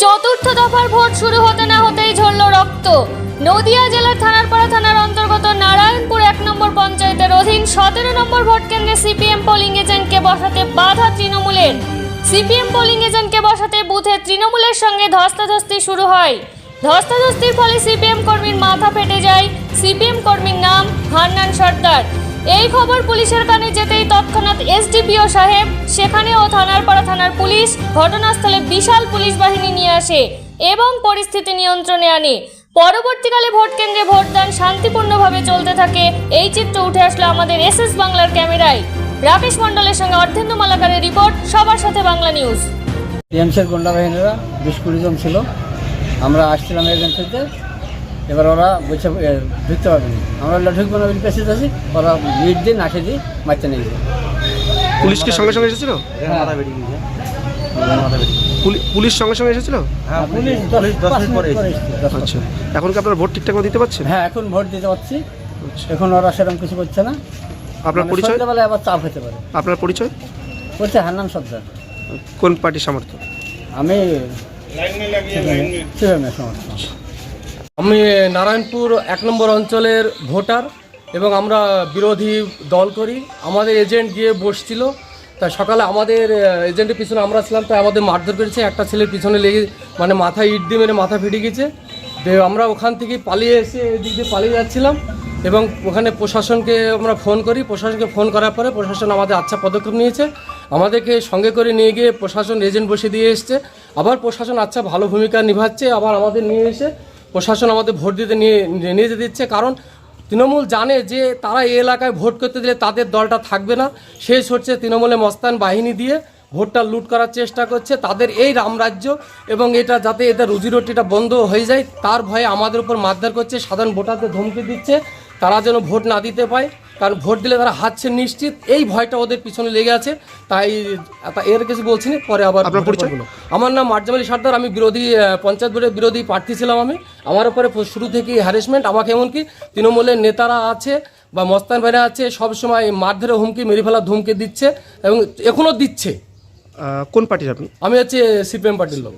চতুর্থ দফার ভোট শুরু হতে না হতেই ঝরল রক্ত। নদিয়া জেলার থানারপাড়া থানার অন্তর্গত নারায়ণপুর 1 নম্বর পঞ্চায়েতের অধীন 17 নম্বর ভোট কেন্দ্রে সিপিএম পোলিং এজেন্টকে বসাতে বাধা তৃণমূলের। সিপিএম পোলিং এজেন্টকে বসাতে বুথে তৃণমূলের সঙ্গে ধস্তাধস্তি শুরু হয়। ধস্তাধস্তির ফলে সিপিএম কর্মীর মাথা ফেটে যায়। সিপিএম কর্মীর নাম হান্নান সর্দার। এই খবর পুলিশের কানে যেতেই তৎক্ষণাৎ এসডিপিও সাহেব সেখানেও থানারপাড়া থানার পুলিশ ঘটনাস্থলে বিশাল পুলিশ বাহিনী নিয়ে আসে এবং পরিস্থিতি নিয়ন্ত্রণে আনে। পরবর্তীকালে ভোট কেন্দ্রে ভোটদান শান্তিপূর্ণভাবে চলতে থাকে। এই চিত্র উঠে আসলো আমাদের এসএস বাংলার ক্যামেরায়। রাকেশ মণ্ডলের সঙ্গে অর্ধেন্দু মালাকারের রিপোর্ট, সবার সাথে বাংলা নিউজ। টিএমসির গুন্ডা বাহিনীরা 20-20 জন ছিল। আমরা আসছিলাম এজেন্সিতে, এবার ওরা বলছে ঢুকতে পারবে না। আমরা ঢুকবো না বলে পেছিয়ে যাচ্ছি, ওরা লিড দিয়ে নাঠে দিয়ে মারতে নিয়ে গেছে। পুলিশ কি সঙ্গে সঙ্গে এসেছিল? পুলিশ সঙ্গে সঙ্গে এসেছিল? হ্যাঁ, পুলিশ 10 মিনিট পরে এসেছে। আচ্ছা, এখন কি আপনারা ভোট ঠিকঠাক মতো দিতে পারছেন? হ্যাঁ, এখন ভোট দিতে পারছি। এখন ওরা সেরকম কিছু করছে না। আপনার পরিচয়? সন্ধ্যাবেলায় আবার চাপ হতে পারে। আপনার পরিচয়? বলছে হান্নান সর্দার। কোন পার্টির সমর্থক? আমি সিপিএমের সমর্থক। আমি নারায়ণপুর 1 নম্বর অঞ্চলের ভোটার এবং আমরা বিরোধী দল করি। আমাদের এজেন্ট গিয়ে বসছিল, তাই সকালে আমাদের এজেন্টের পিছনে আমরা ছিলাম, তাই আমাদের মারধর করেছে। একটা ছেলের পিছনে লেগে মানে মাথায় ইট দিয়ে মেরে মাথা ফেটে গেছে। আমরা ওখান থেকে পালিয়ে এসে এদিক দিয়ে পালিয়ে যাচ্ছিলাম এবং ওখানে প্রশাসনকে আমরা ফোন করি। প্রশাসনকে ফোন করার পরে প্রশাসন আমাদের আচ্ছা পদক্ষেপ নিয়েছে, আমাদেরকে সঙ্গে করে নিয়ে গিয়ে প্রশাসন এজেন্ট বসে দিয়ে এসছে। আবার প্রশাসন আচ্ছা ভালো ভূমিকা নিভাচ্ছে, আবার আমাদের নিয়ে এসে প্রশাসন আমাদের ভোট দিতে নিয়ে যেতে দিচ্ছে। কারণ তৃণমূল জানে যে তারা এই এলাকায় ভোট করতে দিলে তাদের দলটা থাকবে না। শেষ হচ্ছে তৃণমূলের মস্তান বাহিনী দিয়ে ভোটটা লুট করার চেষ্টা করছে। তাদের এই রামরাজ্য এবং এটা যাতে এদের রুজিরুটিটা বন্ধ হয়ে যায় তার ভয়ে আমাদের উপর মারধর করছে, সাধারণ ভোটারদের ধমকি দিচ্ছে তারা যেন ভোট না দিতে পায়, কারণ ভোট দিলে তারা হারছে নিশ্চিত। এই ভয়টা ওদের পিছনে লেগে আছে, তাই এর কিছু বলছি না। পরে আবার আপনার পরিচয়? আমার নাম মার্জামালি সর্দার। আমি বিরোধী পঞ্চায়েত বোর্ডের বিরোধী প্রার্থী ছিলাম। আমার উপরে শুরু থেকেই হ্যারাসমেন্ট। আমাকে এমনকি তৃণমূলের নেতারা আছে বা মস্তান ভাইরা আছে সবসময় মারধরের হুমকি, মেরে ফেলার ধমকি দিচ্ছে এবং এখনও দিচ্ছে। কোন পার্টির আপনি? আমি হচ্ছে সিপিএম পার্টির লোক।